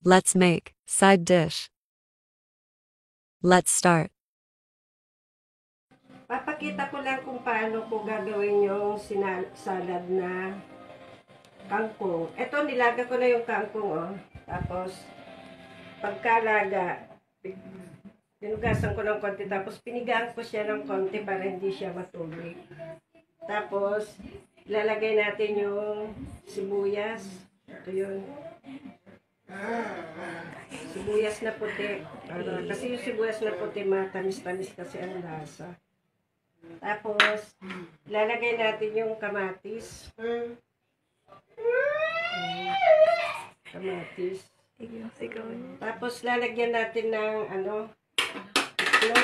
Let's make side dish. Let's start. Papakita ko lang kung paano ko gagawin yung salad na kangkong. Ito, nilaga ko na yung kangkong, oh. Tapos, pagkalaga, pinugasan ko ng konti. Tapos, pinigaan ko siya ng konti para hindi siya matubig. Tapos, ilalagay natin yung sibuyas. Ito yun. Sibuyas na puti. Kasi yung sibuyas na puti, matamis-tamis kasi ang lasa. Tapos, ilalagay natin yung kamatis. Kamatis. Tapos, lalagyan natin ng iklog.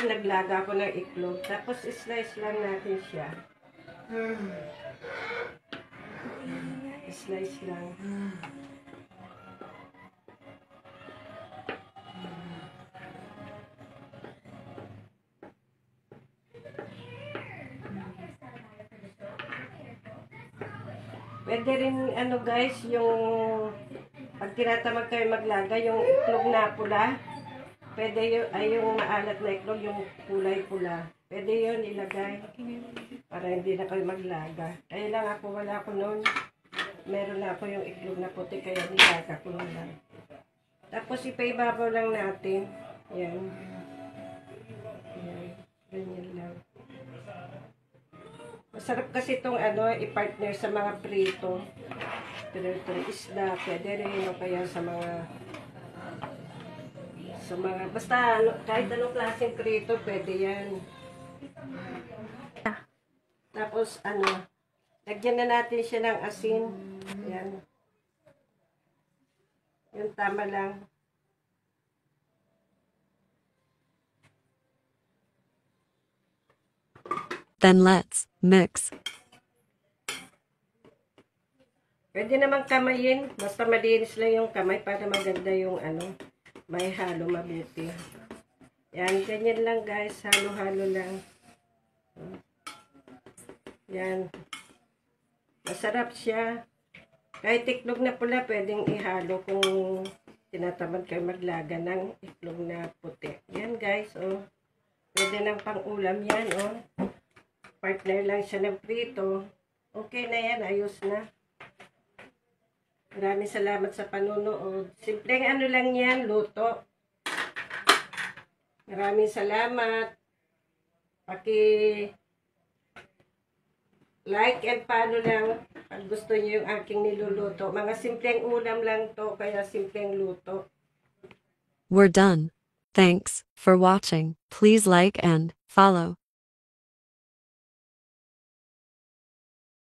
Naglaga ko ng iklog. Tapos, slice lang natin siya. Slice lang. Pwede rin, guys, yung pag tinatamad kayo maglaga, yung iklog na pula. Pwede yung maalat na iklog, yung kulay pula. Pwede yun ilagay para hindi na kayo maglaga. Kaya lang ako, wala ko noon. Meron na ako yung iklog na puti, kaya nilaga ko lang. Tapos ipaibabaw lang natin. Yan. Yan. Ganyan lang. Masarap kasi itong i-partner sa mga prito. Pero itong isda, pwede rin o kaya sa mga basta kahit anong klaseng prito, pwede yan. Tapos lagyan na natin siya ng asin. Yan. Yung tama lang. Then let's mix. Pwede naman kamayin. Basta malinis lang yung kamay para maganda yung may halo mabuti. Yan, ganyan lang guys. Halo-halo lang. Yan. Masarap siya. Kahit iklog na pula, pwedeng ihalo kung tinatamad kayo maglaga ng iklog na puti. Yan guys, oh. Pwede ng pang-ulam yan, oh. Partner lang siya ng prito. Okay na yan, ayos na. Maraming salamat sa panunood. Simpleng lang yan, luto. Maraming salamat. Like and follow lang pag gusto niyo yung aking niluluto. Mga simpleng ulam lang to, kaya simpleng luto. We're done. Thanks for watching. Please like and follow.